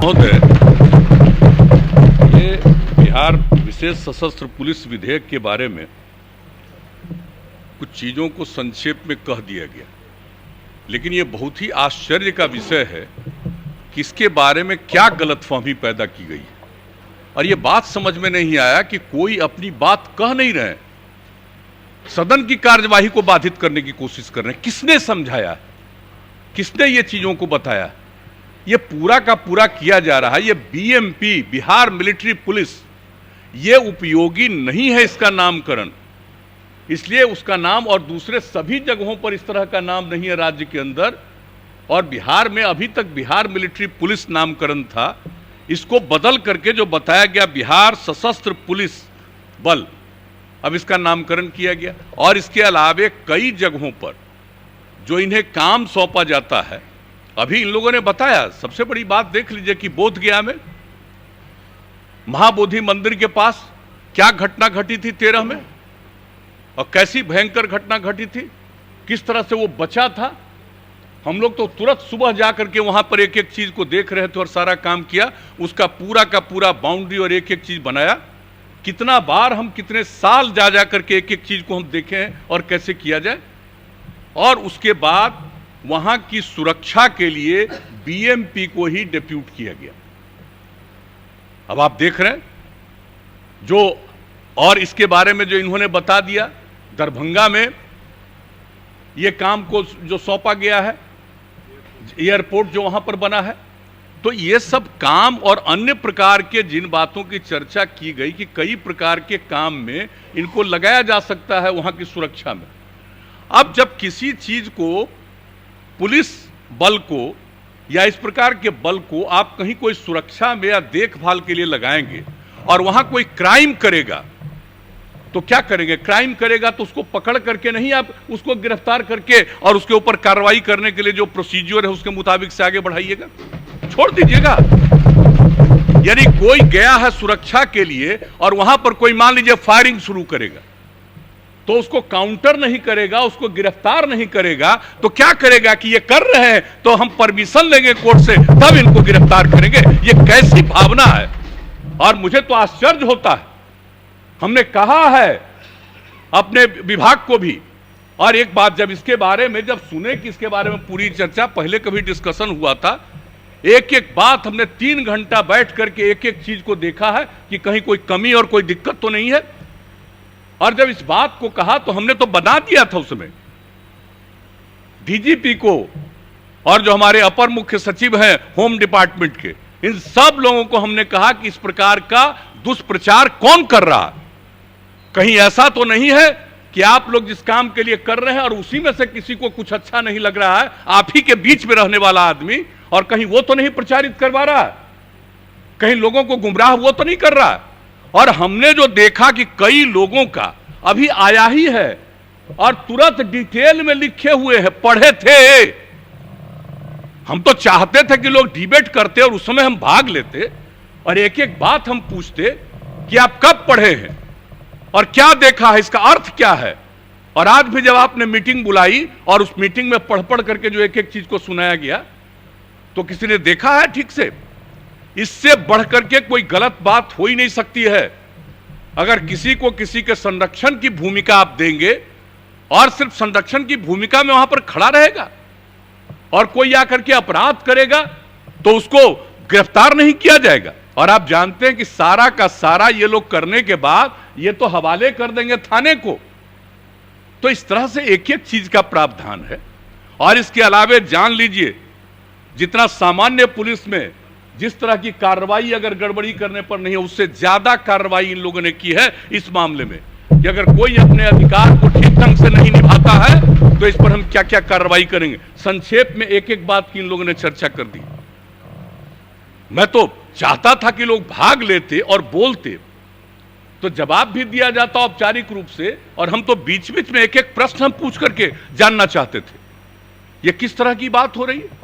महोदय, ये बिहार विशेष सशस्त्र पुलिस विधेयक के बारे में कुछ चीज़ों को संक्षेप में कह दिया गया, लेकिन ये बहुत ही आश्चर्य का विषय है कि इसके बारे में क्या गलतफहमी पैदा की गई है। और ये बात समझ में नहीं आया कि कोई अपनी बात कह नहीं रहे, सदन की कार्यवाही को बाधित करने की कोशिश कर रहे हैं। किसने समझाया, किसने ये चीज़ों को बताया? ये पूरा का पूरा किया जा रहा है। ये बीएमपी, बिहार मिलिट्री पुलिस, ये उपयोगी नहीं है इसका नामकरण, इसलिए उसका नाम और दूसरे सभी जगहों पर इस तरह का नाम नहीं है राज्य के अंदर। और बिहार में अभी तक बिहार मिलिट्री पुलिस नामकरण था, इसको बदल करके जो बताया गया बिहार सशस्त्र पुलिस बल, अब इसका नामकरण किया गया। और इसके अलावे कई जगहों पर जो इन्हें काम सौंपा जाता है, अभी इन लोगों ने बताया। सबसे बड़ी बात देख लीजिए कि बोधगया में महाबोधि मंदिर के पास क्या घटना घटी थी 13 में, और कैसी भयंकर घटना घटी थी, किस तरह से वो बचा था। हम लोग तो तुरंत सुबह जाकर के वहां पर एक एक चीज को देख रहे थे और सारा काम किया, उसका पूरा का पूरा बाउंड्री और एक एक चीज बनाया। कितना बार हम कितने साल जा जा करके एक एक चीज को हम देखे हैं और कैसे किया जाए। और उसके बाद वहां की सुरक्षा के लिए बीएमपी को ही डिप्यूट किया गया। अब आप देख रहे हैं जो, और इसके बारे में जो इन्होंने बता दिया, दरभंगा में ये काम को जो सौंपा गया है, एयरपोर्ट जो वहां पर बना है, तो ये सब काम और अन्य प्रकार के जिन बातों की चर्चा की गई कि कई प्रकार के काम में इनको लगाया जा सकता है वहां की सुरक्षा में। अब जब किसी चीज को, पुलिस बल को या इस प्रकार के बल को आप कहीं कोई सुरक्षा में या देखभाल के लिए लगाएंगे और वहां कोई क्राइम करेगा तो क्या करेंगे? क्राइम करेगा तो उसको पकड़ करके नहीं, आप उसको गिरफ्तार करके और उसके ऊपर कार्रवाई करने के लिए जो प्रोसीजर है उसके मुताबिक से आगे बढ़ाइएगा, छोड़ दीजिएगा। यानी कोई गया है सुरक्षा के लिए और वहां पर कोई मान लीजिए फायरिंग शुरू करेगा, तो उसको काउंटर नहीं करेगा, उसको गिरफ्तार नहीं करेगा, तो क्या करेगा कि ये कर रहे हैं तो हम परमिशन लेंगे कोर्ट से, तब इनको गिरफ्तार करेंगे। ये कैसी भावना है? और मुझे तो आश्चर्य होता है। हमने कहा है अपने विभाग को भी, और एक बात जब इसके बारे में जब सुने कि इसके बारे में पूरी चर्चा, पहले कभी डिस्कशन हुआ था, एक एक बात हमने 3 घंटा बैठ करके एक एक चीज को देखा है कि कहीं कोई कमी और कोई दिक्कत तो नहीं है। और जब इस बात को कहा तो हमने तो बता दिया था उसमें डीजीपी को और जो हमारे अपर मुख्य सचिव हैं होम डिपार्टमेंट के, इन सब लोगों को हमने कहा कि इस प्रकार का दुष्प्रचार कौन कर रहा है। कहीं ऐसा तो नहीं है कि आप लोग जिस काम के लिए कर रहे हैं और उसी में से किसी को कुछ अच्छा नहीं लग रहा है, आप ही के बीच में रहने वाला आदमी, और कहीं वो तो नहीं प्रचारित करवा रहा है, कहीं लोगों को गुमराह वो तो नहीं कर रहा है। और हमने जो देखा कि कई लोगों का अभी आया ही है और तुरंत डिटेल में लिखे हुए हैं, पढ़े थे। हम तो चाहते थे कि लोग डिबेट करते और उस समय हम भाग लेते और एक एक बात हम पूछते कि आप कब पढ़े हैं और क्या देखा है, इसका अर्थ क्या है। और आज भी जब आपने मीटिंग बुलाई और उस मीटिंग में पढ़ पढ़ करके जो एक एक चीज को सुनाया गया, तो किसी ने देखा है ठीक से? इससे बढ़कर के कोई गलत बात हो ही नहीं सकती है। अगर किसी को किसी के संरक्षण की भूमिका आप देंगे और सिर्फ संरक्षण की भूमिका में वहां पर खड़ा रहेगा और कोई आकर के अपराध करेगा तो उसको गिरफ्तार नहीं किया जाएगा। और आप जानते हैं कि सारा का सारा ये लोग करने के बाद ये तो हवाले कर देंगे थाने को। तो इस तरह से एक एक चीज का प्रावधान है। और इसके अलावे जान लीजिए, जितना सामान्य पुलिस में जिस तरह की कार्रवाई अगर गड़बड़ी करने पर नहीं है, उससे ज्यादा कार्रवाई इन लोगों ने की है इस मामले में कि अगर कोई अपने अधिकार को ठीक ढंग से नहीं निभाता है तो इस पर हम क्या क्या कार्रवाई करेंगे। संक्षेप में एक एक बात की इन लोगों ने चर्चा कर दी। मैं तो चाहता था कि लोग भाग लेते और बोलते, तो जवाब भी दिया जाता औपचारिक रूप से, और हम तो बीच बीच में एक एक प्रश्न हम पूछ करके जानना चाहते थे ये किस तरह की बात हो रही है।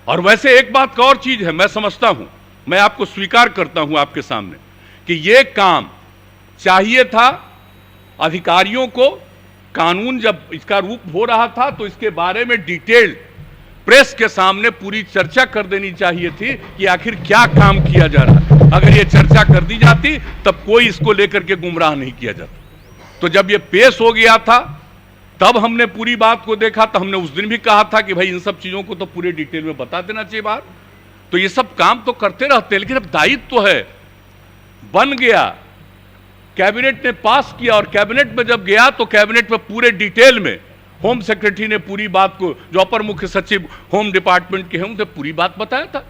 और वैसे एक बात का और चीज है, मैं समझता हूं, मैं आपको स्वीकार करता हूं आपके सामने कि यह काम चाहिए था अधिकारियों को। कानून जब इसका रूप हो रहा था तो इसके बारे में डिटेल प्रेस के सामने पूरी चर्चा कर देनी चाहिए थी कि आखिर क्या काम किया जा रहा है। अगर ये चर्चा कर दी जाती तब कोई इसको लेकर के गुमराह नहीं किया जाता। तो जब ये पेश हो गया था तब हमने पूरी बात को देखा, तो हमने उस दिन भी कहा था कि भाई इन सब चीजों को तो पूरे डिटेल में बता देना चाहिए बाहर। तो ये सब काम तो करते रहते हैं, लेकिन अब दायित्व तो है, बन गया, कैबिनेट ने पास किया, और कैबिनेट में जब गया तो कैबिनेट में पूरे डिटेल में होम सेक्रेटरी ने पूरी बात को, जो अपर मुख्य सचिव होम डिपार्टमेंट के हैं, उनसे पूरी बात बताया था।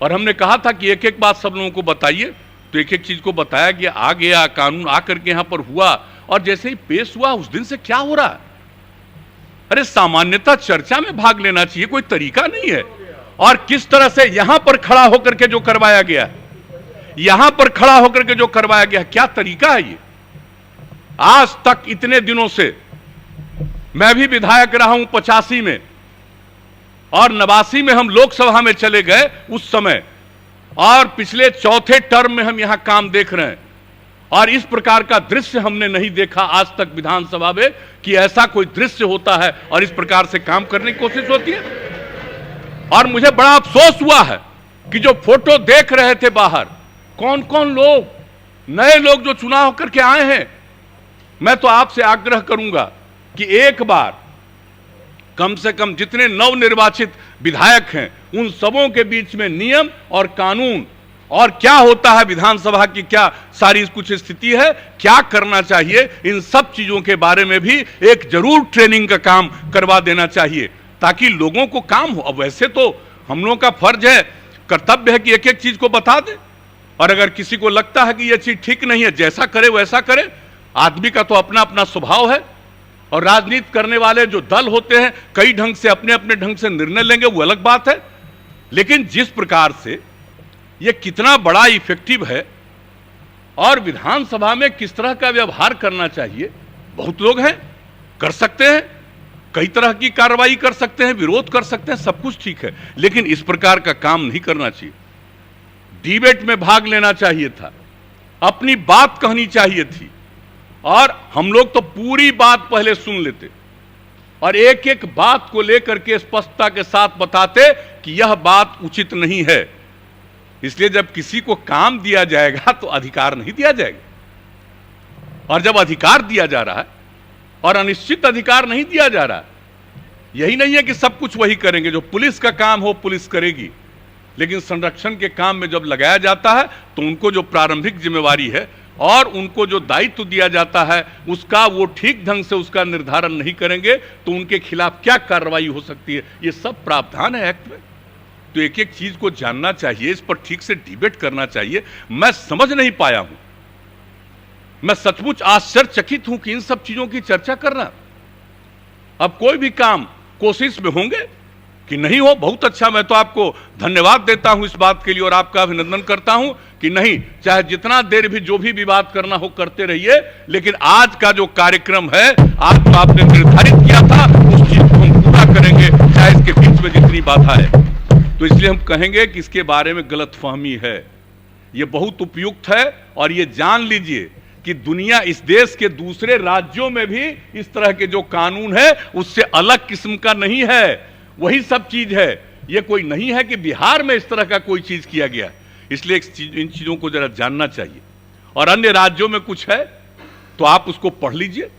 और हमने कहा था कि एक एक बात सब लोगों को बताइए, तो एक एक चीज को बताया गया, आ गया कानून आकर के यहां पर हुआ, और जैसे ही पेश हुआ उस दिन से क्या हो रहा है। अरे सामान्यतः चर्चा में भाग लेना चाहिए, कोई तरीका नहीं है। और किस तरह से यहां पर खड़ा होकर के जो करवाया गया, यहां पर खड़ा होकर के जो करवाया गया, क्या तरीका है ये। आज तक इतने दिनों से मैं भी विधायक रहा हूं 85 में, और 89 में हम लोकसभा में चले गए उस समय, और पिछले चौथे टर्म में हम यहां काम देख रहे हैं, और इस प्रकार का दृश्य हमने नहीं देखा आज तक विधानसभा में कि ऐसा कोई दृश्य होता है और इस प्रकार से काम करने की कोशिश होती है। और मुझे बड़ा अफसोस हुआ है कि जो फोटो देख रहे थे बाहर, कौन कौन लोग, नए लोग जो चुनाव होकर के आए हैं, मैं तो आपसे आग्रह करूंगा कि एक बार कम से कम जितने नवनिर्वाचित विधायक हैं उन सबों के बीच में नियम और कानून और क्या होता है विधानसभा की, क्या सारी कुछ स्थिति है, क्या करना चाहिए, इन सब चीजों के बारे में भी एक जरूर ट्रेनिंग का काम करवा देना चाहिए, ताकि लोगों को काम हो। अब वैसे तो हम लोगों का फर्ज है, कर्तव्य है कि एक एक चीज को बता दें, और अगर किसी को लगता है कि यह चीज ठीक नहीं है, जैसा करे वैसा करे। आदमी का तो अपना अपना स्वभाव है, और राजनीति करने वाले जो दल होते हैं कई ढंग से अपने अपने ढंग से निर्णय लेंगे, वो अलग बात है। लेकिन जिस प्रकार से ये कितना बड़ा इफेक्टिव है और विधानसभा में किस तरह का व्यवहार करना चाहिए, बहुत लोग हैं, कर सकते हैं, कई तरह की कार्रवाई कर सकते हैं, विरोध कर सकते हैं, सब कुछ ठीक है, लेकिन इस प्रकार का काम नहीं करना चाहिए। डिबेट में भाग लेना चाहिए था, अपनी बात कहनी चाहिए थी, और हम लोग तो पूरी बात पहले सुन लेते और एक एक बात को लेकर के स्पष्टता के साथ बताते कि यह बात उचित नहीं है। इसलिए जब किसी को काम दिया जाएगा तो अधिकार नहीं दिया जाएगा, और जब अधिकार दिया जा रहा है और अनिश्चित अधिकार नहीं दिया जा रहा, यही नहीं है कि सब कुछ वही करेंगे, जो पुलिस का काम हो पुलिस करेगी, लेकिन संरक्षण के काम में जब लगाया जाता है तो उनको जो प्रारंभिक जिम्मेवारी है और उनको जो दायित्व दिया जाता है उसका वो ठीक ढंग से उसका निर्धारण नहीं करेंगे तो उनके खिलाफ क्या कार्रवाई हो सकती है, ये सब प्रावधान है एक्ट में। तो एक एक चीज को जानना चाहिए, इस पर ठीक से डिबेट करना चाहिए। मैं समझ नहीं पाया हूं, मैं सचमुच आश्चर्यचकित हूं कि इन सब चीजों की चर्चा करना। अब कोई भी काम कोशिश में होंगे कि नहीं हो, बहुत अच्छा, मैं तो आपको धन्यवाद देता हूं इस बात के लिए और आपका अभिनंदन करता हूं कि नहीं, चाहे जितना देर भी जो भी विवाद करना हो करते रहिए, लेकिन आज का जो कार्यक्रम है, आज जो आपने निर्धारित किया था उस चीज को हम पूरा करेंगे, चाहे इसके बीच में जितनी बाधा है। तो इसलिए हम कहेंगे कि इसके बारे में गलतफहमी है, ये बहुत उपयुक्त है, और ये जान लीजिए कि दुनिया, इस देश के दूसरे राज्यों में भी इस तरह के जो कानून है उससे अलग किस्म का नहीं है, वही सब चीज है। ये कोई नहीं है कि बिहार में इस तरह का कोई चीज किया गया, इसलिए इन चीजों को जरा जानना चाहिए। और अन्य राज्यों में कुछ है तो आप उसको पढ़ लीजिए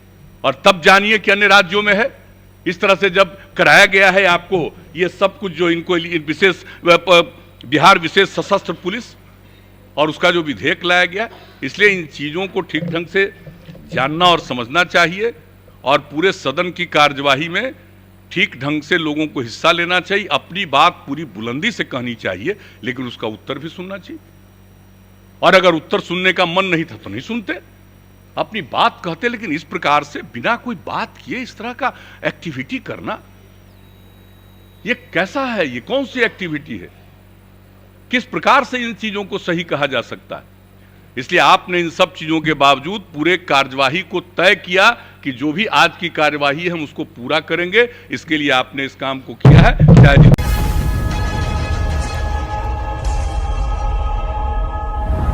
और तब जानिए कि अन्य राज्यों में है। इस तरह से जब कराया गया है आपको ये सब कुछ, जो इनको विशेष बिहार विशेष सशस्त्र पुलिस और उसका जो विधेयक लाया गया, इसलिए इन चीजों को ठीक ढंग से जानना और समझना चाहिए, और पूरे सदन की कार्यवाही में ठीक ढंग से लोगों को हिस्सा लेना चाहिए, अपनी बात पूरी बुलंदी से कहनी चाहिए, लेकिन उसका उत्तर भी सुनना चाहिए। और अगर उत्तर सुनने का मन नहीं था तो नहीं सुनते, अपनी बात कहते, लेकिन इस प्रकार से बिना कोई बात किए इस तरह का एक्टिविटी करना, ये कैसा है, ये कौन सी एक्टिविटी है, किस प्रकार से इन चीजों को सही कहा जा सकता है। इसलिए आपने इन सब चीजों के बावजूद पूरे कार्यवाही को तय किया कि जो भी आज की कार्यवाही है हम उसको पूरा करेंगे, इसके लिए आपने इस काम को किया है।